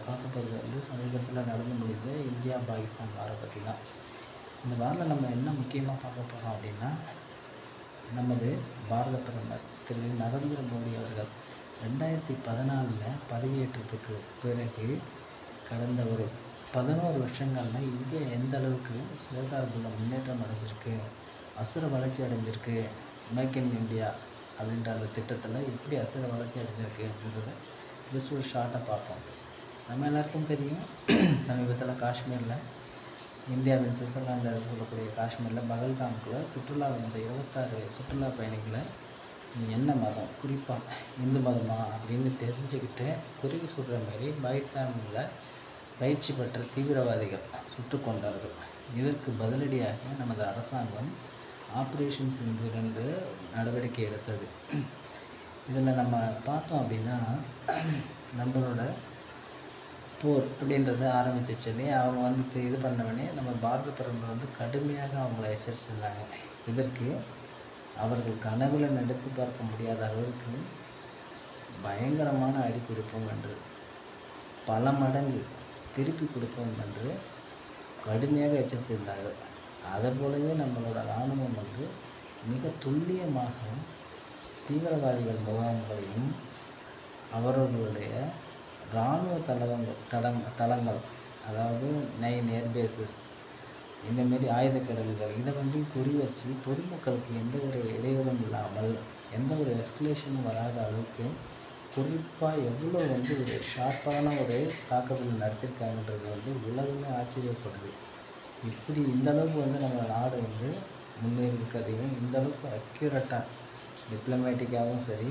பார்க்க போகிறது வந்து சமீபத்தில் நடந்து முடிஞ்ச இந்தியா பாகிஸ்தான் வாரம் பற்றி தான். இந்த வாரில் நம்ம என்ன முக்கியமாக பார்க்க போகிறோம் அப்படின்னா, நமது பாரத பிரதமர் திரு நரேந்திர மோடி அவர்கள் 2014 பதவியேற்றத்துக்கு பிறகு கடந்த ஒரு 11 வருஷங்களில் இந்தியா எந்த அளவுக்கு சுயசார்புள்ள முன்னேற்றம் அடைஞ்சிருக்கு, அசுர வளர்ச்சி அடைஞ்சிருக்கு, மேக் இன் இந்தியா அப்படின்ற அந்த திட்டத்தில் எப்படி அசுர வளர்ச்சி அடைஞ்சிருக்கு அப்படின்றத ஜஸ்ட் ஒரு ஷார்ட்டாக பார்ப்போம். நம்ம எல்லாருக்கும் தெரியும், சமீபத்தில் காஷ்மீரில் இந்தியாவின் சுவிட்சர்லாந்து சொல்லக்கூடிய காஷ்மீரில் பகல்காமுக்குள்ள சுற்றுலா வந்த 26 சுற்றுலா பயணிகளை என்ன மதம், குறிப்பாக இந்து மதமா அப்படின்னு தெரிஞ்சுக்கிட்டு குருவி சுடுற மாதிரி பாகிஸ்தானில் பயிற்சி பெற்ற தீவிரவாதிகள் சுட்டு கொண்டார்கள். இதற்கு பதிலடியாக நமது அரசாங்கம் ஆப்ரேஷன் சிந்தூர் நடவடிக்கை எடுத்தது. இதில் நம்ம பார்த்தோம் அப்படின்னா, நம்மளோட போர் அப்படின்றத ஆரம்பிச்சிச்சு. அவங்க வந்து இது பண்ணவனே நம்ம பாரத பிரதமர் கடுமையாக அவங்கள எச்சரிச்சிருந்தாங்க. இதற்கு அவர்கள் கனவுல நடத்தி பார்க்க முடியாத அளவுக்கு பயங்கரமான அடி கொடுப்போம் என்று, பல மடங்கு திருப்பி கொடுப்போம் என்று கடுமையாக எச்சரித்திருந்தார்கள். அதை போலவே நம்மளோட இராணுவம் மிக துல்லியமாக தீவிரவாதிகள் முகாம்களையும் அவர்களுடைய இராணுவ தளங்கள் அதாவது 9 ஏர்பேசஸ் இந்தமாரி ஆயுதக்கடல்கள் இதை குறி வச்சு பொதுமக்களுக்கு எந்த ஒரு இடையூறும் இல்லாமல் எந்த ஒரு எஸ்கலேஷனும் வராத அளவுக்கு குறிப்பாக எவ்வளோ ஒரு ஷார்ப்பான ஒரு தாக்குதல் நடத்திருக்காங்கன்றது உலகமே ஆச்சரியப்படுது. இப்படி இந்தளவுக்கு நம்ம நாடு முன்னேறி இருக்கிறதையும் இந்தளவுக்கு அக்யூரேட்டாக டிப்ளமேட்டிக்காகவும் சரி,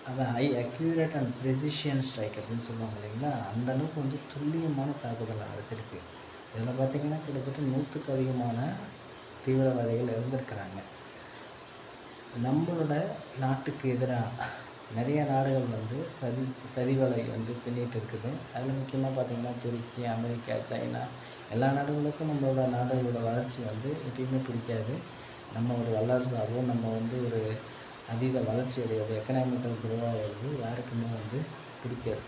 அதை ஹை அக்யூரேட் அண்ட் ப்ரெசிஷியன் ஸ்ட்ரைக் அப்படின்னு சொல்லுவாங்க இல்லைங்களா, அந்தளவுக்கு துல்லியமான தாக்குதல் நடத்திருக்கு. இதில் பார்த்திங்கன்னா கிட்டத்தட்ட 100க்கு அதிகமான தீவிரவாதிகள் இருந்திருக்கிறாங்க. நம்மளோட நாட்டுக்கு எதிராக நிறைய நாடுகள் சதிவலை பின்னிட்டு இருக்குது. அதில் முக்கியமாக பார்த்திங்கன்னா துருக்கி, அமெரிக்கா, சைனா எல்லா நாடுகளுக்கும் நம்மளோட நாடுகளோட வளர்ச்சி எப்பயுமே பிடிக்காது. நம்ம ஒரு வல்லரசாகவும் நம்ம ஒரு அதீத வளர்ச்சி அடையாது, எக்கனாமிக்கல் குரோவாகிறது யாருக்குமே பிடிக்காது.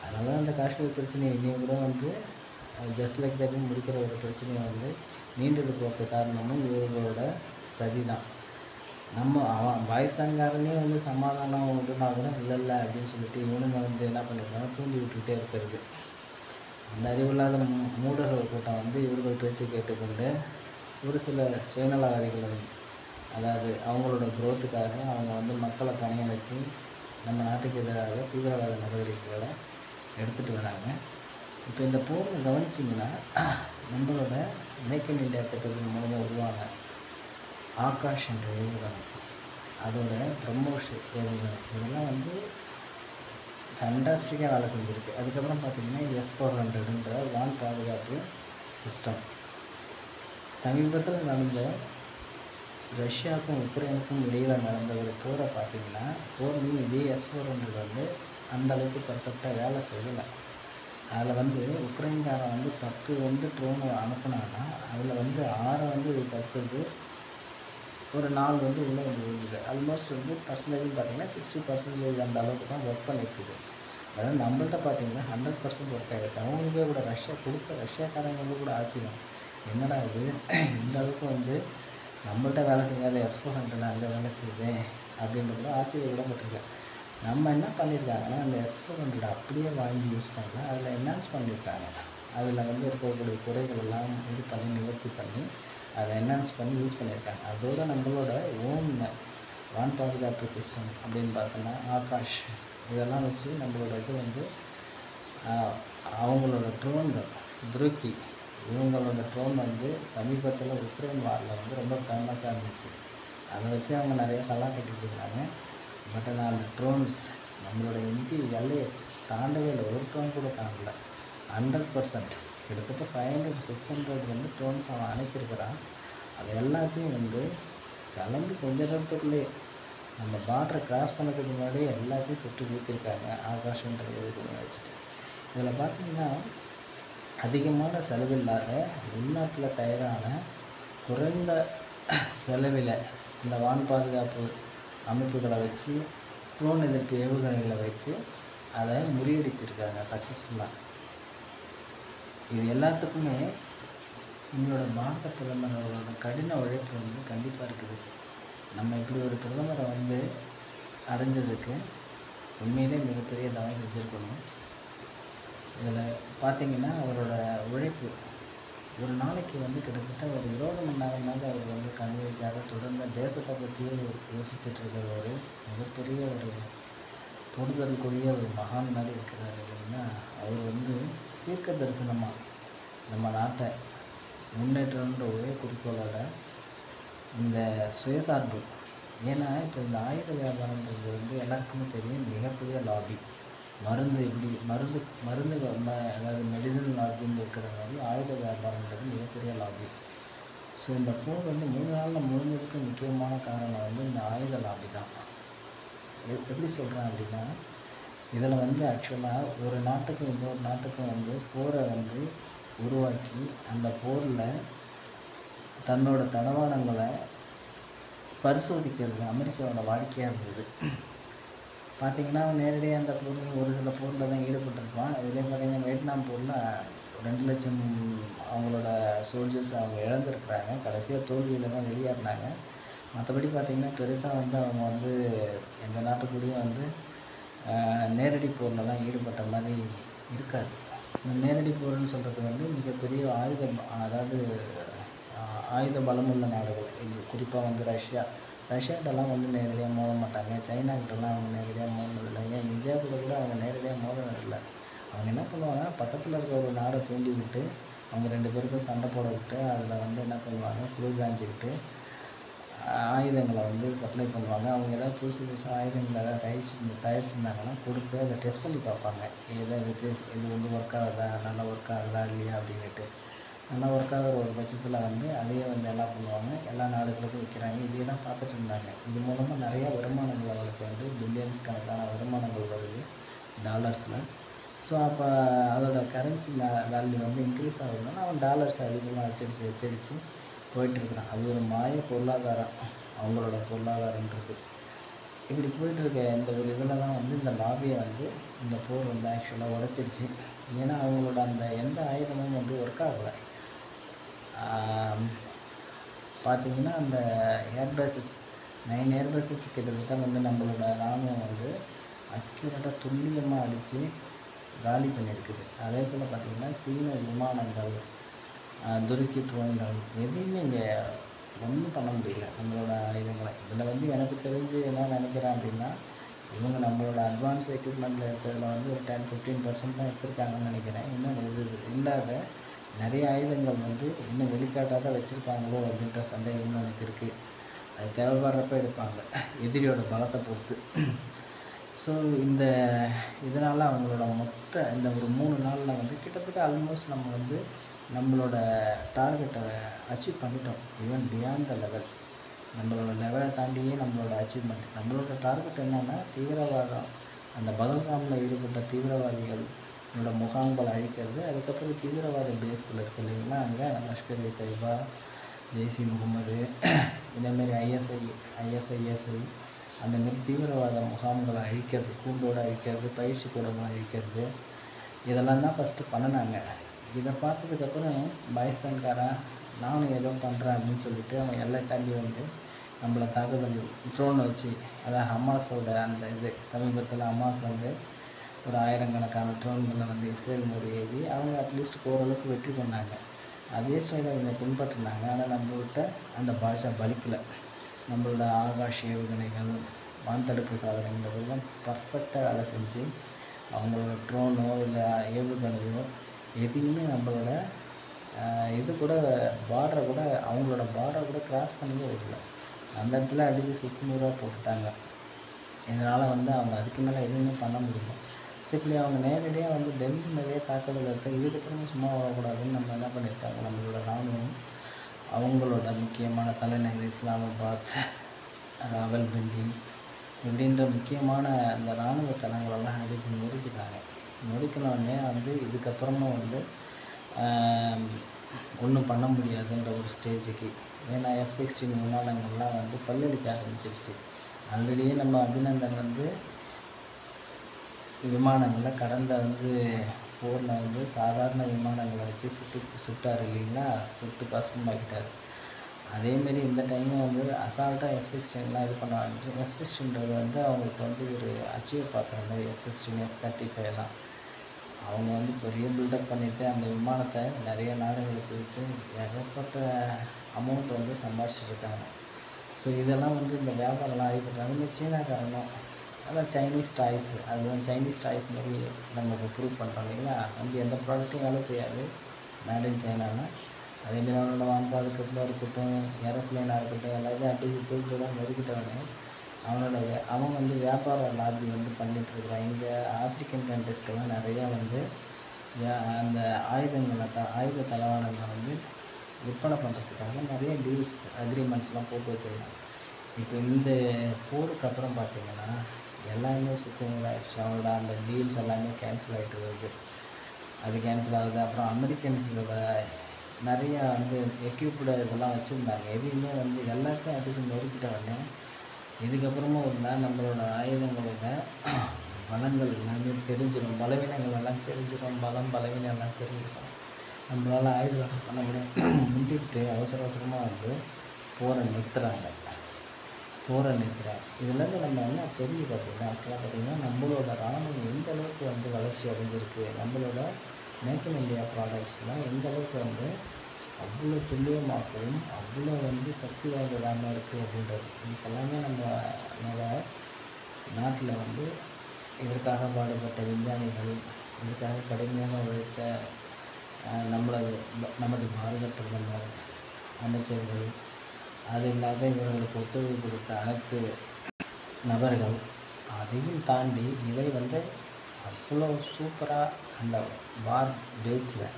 அதனால தான் அந்த காஷ்மீர் பிரச்சனையை இனியும் கூட ஜஸ்ட் லைக் தட் முடிக்கிற ஒரு பிரச்சனையை நீண்டது போகிறதுக்கு காரணமும் இவர்களோட சதி தான். நம்ம பாகிஸ்தான்காரனே சமாதானம் விட்டுனா கூட இல்லை அப்படின்னு சொல்லிட்டு இவனுங்க என்ன பண்ணியிருக்காங்க, தூண்டி விட்டுக்கிட்டே இருக்கிறது. அந்த அறிவில்லாத மூடர்கள் கூட்டம் இவர்கள் பேச்சு கேட்டுக்கொண்டு ஒரு சில சுயநலவாதிகள், அதாவது அவங்களோட குரோத்துக்காக அவங்க மக்களை பணிய வச்சு நம்ம நாட்டுக்கு எதிராக தீவிரவாத நடவடிக்கைகளை எடுத்துகிட்டு வராங்க. இப்போ இந்த போரை கவனிச்சிங்கன்னா, நம்மளோட மேக் இன் இந்தியா திட்டத்தின் மூலமாக உருவான ஆகாஷ் என்ற ஏவுகணை, அதோட ப்ரமோஷன் ஏவுகணை இதெல்லாம் ஃபேண்டாஸ்டிக்காக வேலை செஞ்சுருக்கு. அதுக்கப்புறம் பார்த்திங்கன்னா S-400ன்ற வான் பாதுகாப்பு சிஸ்டம். சமீபத்தில் நடந்த ரஷ்யாவுக்கும் உக்ரைனுக்கும் இடையில் நடந்த ஒரு போரை பார்த்திங்கன்னா, போர்லையும் இதே S-400 அந்தளவுக்கு பர்ஃபெக்டாக வேலை செய்யலை. அதில் உக்ரைன்காரன் 10 ட்ரோன் அனுப்புனாங்கன்னா அதில் 6 தப்புது, ஒரு 4 உள்ளே விழுகுது. ஆல்மோஸ்ட் பர்சன்டேஜ் பார்த்திங்கன்னா 60% அந்த அளவுக்கு தான் ஒர்க் பண்ணியிருக்குது. அதாவது நம்மள்கிட்ட பார்த்திங்கன்னா 100% ஒர்க் ஆகிருக்கு. அவங்களுக்கே கூட ரஷ்யாக்காரங்களுக்கு கூட ஆச்சரியம், என்னடா இது இந்த அளவுக்கு நம்மள்கிட்ட வேலை செய்யாத S-400 அங்கே வேலை செய்யுது அப்படின்ற கூட ஆச்சரியப்பட்டிருக்கேன். நம்ம என்ன பண்ணியிருக்காங்கன்னா, அந்த S-400 அப்படியே வாங்கி யூஸ் பண்ணல, அதில் என்ஹான்ஸ் பண்ணியிருக்காங்க. அதில் இருக்கக்கூடிய குறைகள் எல்லாம் இது பண்ணி நிவர்த்தி பண்ணி அதை என்ஹான்ஸ் பண்ணி யூஸ் பண்ணியிருக்காங்க. அதோடு நம்மளோட ஓன் வான் பாதுகாப்பு சிஸ்டம் அப்படின்னு பார்த்தோன்னா ஆகாஷ் இதெல்லாம் வச்சு நம்மளோட இது அவங்களோட ட்ரோன்கள் துருக்கி இவங்களோட ட்ரோன் சமீபத்தில் உக்ரைன் வாரில் ரொம்ப ஃபேமஸாக இருந்துச்சு. அதை வச்சு அவங்க நிறைய கலாம் கட்டிட்டு இருந்தாங்க. பட் ஆனால் அந்த ட்ரோன்ஸ் நம்மளோட இந்திய எல்லையை தாண்டவே இல்லை, ஒரு ட்ரோன் கூட தாண்டலை. 100% கிட்டத்தட்ட 500-600 ட்ரோன்ஸ் அவன் அனுப்பியிருக்கிறான். அது எல்லாத்தையும் கிளம்பி கொஞ்ச நேரத்துக்குள்ளே நம்ம பார்டரை கிராஸ் பண்ணுறதுக்கு முன்னாடியே எல்லாத்தையும் சுற்றி வீழ்த்திருக்காங்க ஆகாஷ்ன்ற இதுக்கு வச்சுட்டு. இதில் பார்த்திங்கன்னா அதிகமான செலவில்லாத உள்நாட்டில் தயாரான குறைந்த செலவில் இந்த வான் பாதுகாப்பு அமைப்புகளை வச்சு ட்ரோன் எதிர்ப்பு ஏவுகணைகளை வைத்து அதை முறியடிச்சிருக்காங்க சக்ஸஸ்ஃபுல்லாக. இது எல்லாத்துக்குமே நம்மளோட பாரத பிரதமரோட கடின உழைப்பு வந்து கண்டிப்பாக இருக்குது. நம்ம இப்படி ஒரு பிரதமரை வந்து அடைஞ்சதுக்கு உண்மையிலே மிகப்பெரிய தவம் செஞ்சுருக்கணும். இதில் பார்த்திங்கன்னா அவரோட உழைப்பு ஒரு நாளைக்கு வந்து கிட்டத்தட்ட ஒரு 20 மணி நேரமாவது அவர் வந்து கல்விக்காக தொடர்ந்து தேசத்தை பற்றியே யோசிச்சுட்டு இருக்கிற ஒரு மிகப்பெரிய ஒரு பொறுதலுக்குரிய ஒரு மகான் மாதிரி இருக்கிறார் இல்லைன்னா. அவர் வந்து தீர்க்க தரிசனமாக நம்ம நாட்டை முன்னேற்றம்ன்ற ஒரே குறிக்கோளோட இந்த சுயசார்பு. ஏன்னா இப்போ இந்த ஆயுத வியாபாரன்றது வந்து எல்லாருக்குமே தெரியும், மிகப்பெரிய லாபி. மருந்து எப்படி மருந்து அதாவது மெடிசன் லாபின்னு இருக்கிறது ஆயுத வியாபாரன்றது மிகப்பெரிய லாபி. ஸோ இந்த போர் வந்து 3 நாளில் முடிஞ்சதுக்கு முக்கியமான காரணம் வந்து இந்த ஆயுத லாபி தான். எப்படி சொல்கிறேன் அப்படின்னா, இதில் வந்து ஆக்சுவலாக ஒரு நாட்டுக்கும் இன்னொரு நாட்டுக்கும் வந்து போரை வந்து உருவாக்கி அந்த போரில் தன்னோட தளவாடங்களை பரிசோதிக்கிறது அமெரிக்காவோட வாடிக்கையாக இருந்தது. பார்த்திங்கன்னா அவன் நேரடியாக அந்த போரில் ஒரு சில போரில் தான் ஈடுபட்டிருப்பான். இதுலேயே பார்த்திங்கன்னா வியட்நாம் போரில் 2 லட்சம் அவங்களோட சோல்ஜர்ஸ் அவங்க இழந்திருக்கிறாங்க. கடைசியாக தோல்வியில் தான் வெளியேறினாங்க. மற்றபடி பார்த்திங்கன்னா பெருசாக வந்து அவங்க வந்து எந்த நாட்டுக்குள்ளேயும் வந்து நேரடி போரில் தான் ஈடுபட்ட மாதிரி இருக்காது. இந்த நேரடி போர்னு சொல்கிறது வந்து மிகப்பெரிய ஆயுத பலமுள்ள நாடுகள். இது குறிப்பாக வந்து ரஷ்யாட்டெல்லாம் வந்து நேரடியாக மோத மாட்டாங்க. சைனாக்கிட்டலாம் அவங்க நேரடியாக மோதினதில்லை. ஏன் இந்தியாவுக்குள்ள கூட அவங்க நேரடியாக மோதினதில்லை. அவங்க என்ன பண்ணுவாங்கன்னா, பக்கத்தில் இருக்கிற ஒரு நாடை தூண்டி விட்டு அவங்க 2 பேருக்கும் சண்டை போட விட்டு அதில் வந்து என்ன பண்ணுவாங்க, குளிர் காஞ்சிக்கிட்டு ஆயுதங்களை வந்து சப்ளை பண்ணுவாங்க. அவங்க ஏதாவது புதுசு ஆயுதங்கள் ஏதாவது தயாரிச்சிருந்தாங்கன்னா கொடுத்து அதை டெஸ்ட் பண்ணி பார்ப்பாங்க. இது வந்து ஒர்க் ஆகுதா, நல்லா ஒர்க் ஆகுதா இல்லையா அப்படின்ட்டு. நல்லா ஒர்க் ஆகிற ஒரு பட்சத்தில் வந்து அதையே வந்து என்ன பண்ணுவாங்க, எல்லா நாடுகளுக்கும் விற்கிறாங்க. இதையே தான் பார்த்துட்டு இருந்தாங்க. இது மூலமாக நிறையா வருமானங்கள் அவங்களுக்கு வந்து பில்லியன்ஸ் கணக்கான வருமானங்கள் வருது டாலர்ஸில். ஸோ அப்போ அதோட கரன்சி வேல்யூ வந்து இன்க்ரீஸ் ஆகுதுன்னா அவன் டாலர்ஸ் அதிகமாக அச்சடித்து போயிட்டுருக்குறான். அது ஒரு மாய பொருளாதாரம், அவங்களோட பொருளாதாரன்றது. இப்படி போயிட்டுருக்க இந்த ஒரு இதில் தான் வந்து இந்த லாபியை வந்து இந்த போர் வந்து ஆக்சுவலாக உடைச்சிடுச்சு. ஏன்னா அவங்களோட அந்த எந்த ஆயுதமும் வந்து ஒர்க் ஆகலை. பார்த்திங்கன்னா அந்த ஏர்பேசஸ் 9 ஏர்பேசஸ் கிட்டத்தட்ட வந்து நம்மளோட இராணுவம் வந்து அக்யூரேட்டாக துல்லியமாக அடித்து காலி பண்ணியிருக்குது. அதே போல் பார்த்திங்கன்னா சீன விமானங்கள், துருக்கி ட்ரோன்கள் எதையுமே இங்கே ஒன்றும் பண்ண முடியல நம்மளோட ஆயுதங்களை. இதில் வந்து எனக்கு தெரிஞ்சு என்ன நினைக்கிறேன் அப்படின்னா, இவங்க நம்மளோட அட்வான்ஸ் எக்யூப்மெண்ட்டில் இருக்கிறதுல வந்து ஒரு 10-15% தான் எடுத்திருக்காங்கன்னு நினைக்கிறேன். இன்னும் இது இல்லாத நிறைய ஆயுதங்கள் வந்து இன்னும் வெளிக்காட்டாக வச்சுருப்பாங்களோ அப்படின்ற சந்தேகமும் எனக்கு இருக்குது. அது தேவைப்படுறப்ப எடுப்பாங்க, எதிரியோட பலத்தை பொறுத்து. ஸோ இதனால் அவங்களோட மொத்த இந்த ஒரு 3 நாளில் வந்து கிட்டத்தட்ட ஆல்மோஸ்ட் நம்ம வந்து நம்மளோட டார்கெட்டை அச்சீவ் பண்ணிட்டோம். ஈவன் பியாண்ட் த லெவல், நம்மளோட லெவலை தாண்டியே நம்மளோட அச்சீவ்மெண்ட். நம்மளோட டார்கெட் என்னென்னா தீவிரவாதம், அந்த பகல்காமில் ஈடுபட்ட தீவிரவாதிகளோட முகாம்களை அழிக்கிறது. அதுக்கப்புறம் தீவிரவாத பேஸ்கள் இருக்குது இல்லைங்களா, அங்கே லஷ்கர்-இ-தொய்பா, ஜெய்ஷ்-இ-முகமது, இதேமாரி ஐஎஸ்ஐ அந்தமாரி தீவிரவாத முகாம்களை அழிக்கிறது, கூண்டோடு அழிக்கிறது, பயிற்சி கூடமாக அழிக்கிறது, இதெல்லாம் தான் ஃபஸ்ட்டு பண்ணினாங்க. இதை பார்த்ததுக்கப்புறம் பாகிஸ்தான்காரன் நானும் ஏதோ பண்ணுறேன் அப்படின்னு சொல்லிட்டு அவன் எல்லை தாண்டி வந்து நம்மளை தாக்குதல் ட்ரோன் வச்சு, அதாவது ஹமாஸோட அந்த சமீபத்தில் ஹமாஸ் வந்து ஒரு 1000கணக்கான ட்ரோன்களை வந்து இஸ்ரேல் மீது ஏறி அவங்க அட்லீஸ்ட் ஓரளவுக்கு வெற்றி பண்ணாங்க. அதே ஸ்டைலை அவங்க பின்பற்றினாங்க. ஆனால் நம்மள்கிட்ட அந்த பாஷா பலிக்கலை. நம்மளோட ஆகாஷ் ஏவுகணைகள், வான்தடுப்பு சாதனைங்கிறதெல்லாம் பர்ஃபெக்டாக வேலை செஞ்சு அவங்களோட ட்ரோனோ இல்லை ஏவுகணையோ எதையுமே நம்மளோட இது கூட அவங்களோட பார்டரை கூட கிராஸ் பண்ணியே விடல. அந்த இடத்துல அடித்து சுக்குநூறாக போட்டுட்டாங்க. இதனால் வந்து அவங்க அதுக்கு மேலே எதுவுமே பண்ண முடியல. சிம்பிளி அவங்க நேரடியாக வந்து டெல்லி மேலேயே தாக்குதல் எடுத்து இதுக்கப்புறம் சும்மா வரக்கூடாதுன்னு நம்ம என்ன பண்ணியிருக்காங்க, நம்மளோட இராணுவம் அவங்களோட முக்கியமான தலைநகர் இஸ்லாமாபாத், ராவல்பிண்டி இப்படின்ற முக்கியமான அந்த இராணுவ தளங்களெல்லாம் அடித்து நொறுக்கினோடனே வந்து இதுக்கப்புறமும் வந்து ஒன்றும் பண்ண முடியாதுன்ற ஒரு ஸ்டேஜுக்கு. ஏன்னா F-16 விமானங்கள்லாம் வந்து பல்லடிக்க ஆரம்பிச்சிருச்சு. ஆல்ரெடியே நம்ம அபிநந்தன் வந்து விமானங்களில் கடந்த வந்து போரில் வந்து சாதாரண விமானங்களை வச்சு சுட்டார் இல்லைங்களா, சுட்டு பசுமாக்கிட்டார். அதேமாரி இந்த டைமும் வந்து அசால்ட்டாக F-16 இது பண்ணுவாங்க. F-16 வந்து அவங்களுக்கு வந்து ஒரு அச்சீவ் பார்க்குற மாதிரி F-16 F-35 அவங்க வந்து பெரிய பில்டப் பண்ணிவிட்டு அந்த விமானத்தை நிறைய நாடுகளுக்கு விற்று ஏகப்பட்ட அமௌண்ட் வந்து சம்பாதிச்சிட்ருக்காங்க. ஸோ இதெல்லாம் வந்து இந்த வியாபாரம்லாம் ஆகிப்பட்டாங்க. அதுமாதிரி சீனாக்காரனும் அதான் சைனீஸ் டாய்ஸ், அது வந்து சைனீஸ் டாய்ஸ் மாதிரி நம்ம இப்போ ப்ரூவ் பண்ணுறோம் இல்லைங்களா, வந்து எந்த ப்ராடக்ட்டும் வேலை செய்யாது மேட் இன் சைனான்னு. அதேமாதிரி அவனோட வான்பாடு கப்பலாக இருக்கட்டும், ஏரோப்ளைனாக இருக்கட்டும், எல்லாத்தையும் அடிச்சு தூக்கிட்டு தான் நொறுக்கிட்டவனே அவன் வந்து வியாபார லாபி வந்து பண்ணிகிட்ருக்குறான். இங்கே ஆப்ரிக்கன் கண்ட்ரிஸ்க்கெல்லாம் நிறையா வந்து அந்த ஆயுத தளவாடங்களை வந்து விற்பனை பண்ணுறதுக்காக நிறைய டீல்ஸ் அக்ரிமெண்ட்ஸ்லாம் போட்டு வச்சுருக்காங்க. இப்போ இந்த போருக்கு அப்புறம் பார்த்திங்கன்னா எல்லாமே சுத்தமாகிடுச்சு. அவங்களோட அந்த டீல்ஸ் எல்லாமே கேன்சல் ஆகிட்டு வருது. அது கேன்சல் ஆகுது. அப்புறம் அமெரிக்கன்ஸோட நிறையா வந்து எக்யூப்டு இதெல்லாம் வச்சுருந்தாங்க. எதையுமே வந்து எல்லாத்தையும் அடித்து நொறுக்கிட்டவொடனே இதுக்கப்புறமா ஒரு நாள் நம்மளோட ஆயுதங்களோட பலங்கள் எல்லாமே தெரிஞ்சிடும், பலவீனங்கள் எல்லாம் தெரிஞ்சிடும், பலவீனம் எல்லாம் தெரிஞ்சிடும். நம்மளால் ஆயுதம் பண்ண முடியாது. முந்திட்டு அவசரமாக வந்து போரை நிறுத்துகிறாங்க. இதுலேருந்து நம்ம என்ன தெரிஞ்சு பார்த்திங்கன்னா நம்மளோட இராணுவம் எந்த அளவுக்கு வந்து வளர்ச்சி அடைஞ்சிருக்கு, நம்மளோட மேக் இன் இந்தியா ப்ராடக்ட்ஸ்லாம் எந்த அளவுக்கு வந்து அவ்வளோ துல்லியமாகவும் அவ்வளோ வந்து சக்தி வாய்ந்ததாக இருக்குது அப்படின்றது. இதுக்கெல்லாமே நம்மளோட நாட்டில் வந்து இதற்காக பாடுபட்ட விஞ்ஞானிகள், இதுக்காக கடுமையாக உழைத்த நமது பாரத பிரதமர், அமைச்சர்கள், அது இல்லாத இவர்களுக்கு ஒத்துழைப்பு கொடுத்த அனைத்து நபர்கள், அதையும் தாண்டி இவை வந்து அவ்வளோ சூப்பராக அந்த வார் பேஸில்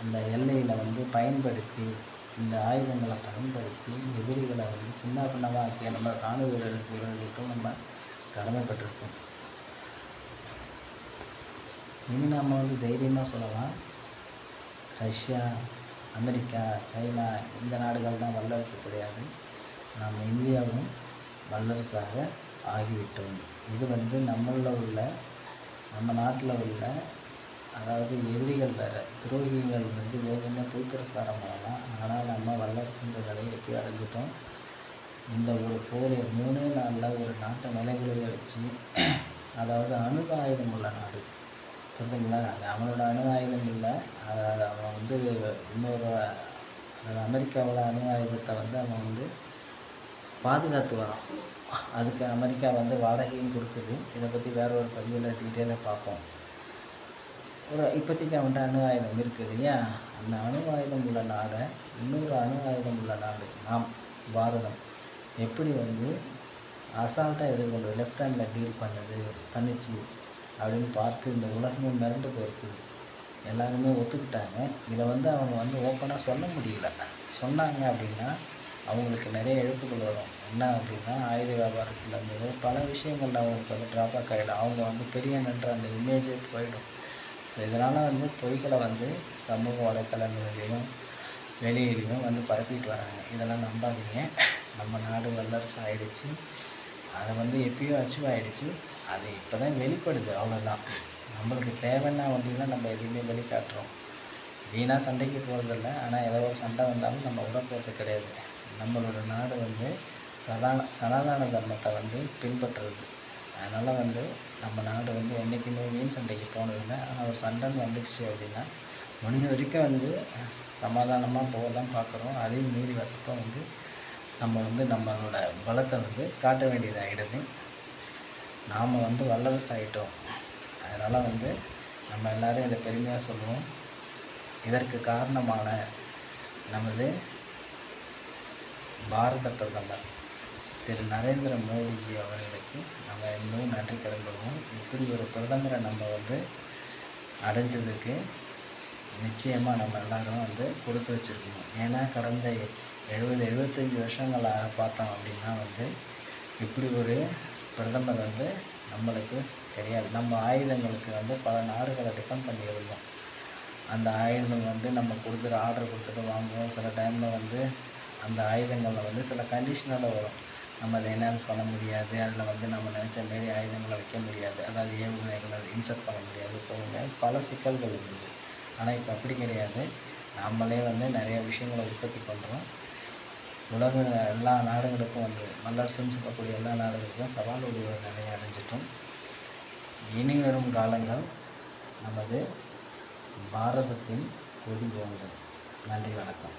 அந்த எல்லையில் வந்து பயன்படுத்தி இந்த ஆயுதங்களை பயன்படுத்தி எதிரிகளை வந்து சின்ன பின்னமாக ஆக்கிய நம்ம இராணுவ வீரர்களுக்கும் நம்ம கடமைப்பட்டிருக்கோம். இனி நாம் வந்து தைரியமாக சொல்லலாம், ரஷ்யா, அமெரிக்கா, சைனா இந்த நாடுகள் தான் வல்லரசு கிடையாது, நாம் இந்தியாவும் வல்லரசாக ஆகிவிட்டோம். இது வந்து நம்ம நாட்டில் உள்ள அதாவது எதிரிகள் வேறு, துரோகிகள் வந்து வேகமாக பொய்ப்பிரசாரம் பண்ணலாம். ஆனால் நம்ம வல்லரசுன்ற நிலையை எப்படி அடைஞ்சிட்டோம். இந்த ஒரு போர் 3 நாளில் ஒரு நாட்டை நிலைகுலைய வச்சு, அதாவது அணு ஆயுதம் உள்ள நாடு புரியுதுங்களா, அது அவனோட அணு ஆயுதம் இல்லை, அவன் வந்து இன்னொரு அதாவது அமெரிக்காவோட அணு ஆயுதத்தை வந்து அவன் வந்து பாதுகாத்து வரான். அதுக்கு அமெரிக்கா வந்து வாடகையும் கொடுக்குது. இதை பற்றி வேற ஒரு பதிவில் டீட்டெயிலாக பார்ப்போம். இப்போதைக்கு அவன்கிட்ட அணு ஆயுதம் இருக்குது இல்லையா, அந்த அணு ஆயுதம் உள்ள நாடை இன்னொரு அணு ஆயுதம் உள்ள நாடு நாம் பாரதம் எப்படி வந்து அசால்ட்டாக எதிர்கொண்டு லெஃப்ட் ஹேண்டில் டீல் பண்ணிச்சு அப்படின்னு பார்த்து இந்த உலகமே மிரண்டு போயிருக்குது. எல்லாருமே ஒத்துக்கிட்டாங்க. இதை வந்து அவங்க வந்து ஓப்பனாக சொல்ல முடியல. சொன்னாங்க அப்படின்னா அவங்களுக்கு நிறைய இழப்புகள் வரும். என்ன அப்படின்னா ஆயுத வியாபாரத்தில் இருந்தது பல விஷயங்கள் அவங்களுக்கு வந்து ட்ராபேக் ஆகிடும். அவங்க வந்து பெரிய நன்ற அந்த இமேஜே போயிடும். ஸோ இதனால் வந்து பொய்களை வந்து சமூக வலைத்தளங்களிலையும் வெளியிலையும் வந்து பரப்பிட்டு வராங்க. இதெல்லாம் நம்பாதீங்க. நம்ம நாடு வல்லரசு ஆகிடுச்சு. அதை வந்து எப்பயோ அச்சீவ் ஆகிடுச்சு. அது இப்போ தான் வெளிப்படுது, அவ்வளோதான். நம்மளுக்கு தேவைன்னா அப்படின்னா நம்ம எதுவுமே வெளிக்காட்டுறோம். வீணாக சண்டைக்கு போகிறதில்ல. ஆனால் ஏதோ ஒரு சண்டை வந்தாலும் நம்ம விட போகிறது கிடையாது. நம்மளோட நாடு வந்து சனாதன தர்மத்தை வந்து பின்பற்றுறது. அதனால் வந்து நம்ம நாடு வந்து என்றைக்குமே வீண் சண்டைக்கு போனதில்லை. ஆனால் ஒரு சண்டைன்னு வந்துடுச்சு அப்படின்னா முடிஞ்ச வரைக்கும் வந்து சமாதானமாக போக தான் பார்க்குறோம். அதையும் மீறி வரப்போ வந்து நம்ம வந்து நம்மளோட பலத்தை வந்து காட்ட வேண்டியதாகிடுது. நாம் வந்து வல்லரசு ஆகிட்டோம். அதனால் வந்து நம்ம எல்லோரும் இதை பெருமையாக சொல்லுவோம். இதற்கு காரணமான நமது பாரத பிரதமர் திரு நரேந்திர மோடிஜி அவர்களுக்கு நம்ம இன்னும் நன்றி கடன்படுவோம். இப்படி ஒரு பிரதமரை நம்ம வந்து அடைஞ்சதுக்கு நிச்சயமாக நம்ம எல்லோரும் வந்து கொடுத்து வச்சுருக்கணும். ஏன்னா கடந்த 70-75 வருஷங்களாக பார்த்தோம் அப்படின்னா வந்து இப்படி ஒரு பிரதமர் வந்து நம்மளுக்கு கிடையாது. நம்ம ஆயுதங்களுக்கு வந்து பல நாடுகளை டிபெண்ட் பண்ணி இருந்தோம். அந்த ஆயுதங்கள் வந்து நம்ம கொடுத்துட்டு ஆர்டர் கொடுத்துட்டு வாங்குவோம். சில டைமில் வந்து அந்த ஆயுதங்களில் வந்து சில கண்டிஷனோட வரும். நம்ம அதை என்ஹான்ஸ் பண்ண முடியாது, அதில் வந்து நம்ம நினச்ச மாரி ஆயுதங்களை வைக்க முடியாது, அதாவது ஏவுகணைகளை இன்சர்ட் பண்ண முடியாது, போக பல சிக்கல்கள் இருந்தது. ஆனால் இப்போ அப்படி கிடையாது. நாமளே வந்து நிறைய விஷயங்களை உற்பத்தி பண்ணுறோம். உலக எல்லா நாடுகளுக்கும் வந்து வல்லரசுன்னு சொல்லக்கூடிய எல்லா நாடுகளுக்கும் சவால் ஒரு நிலையை அடைஞ்சிட்டோம். இனி வரும் காலங்கள் நமது பாரதத்தின் கொடி ஓங்கும். நன்றி, வணக்கம்.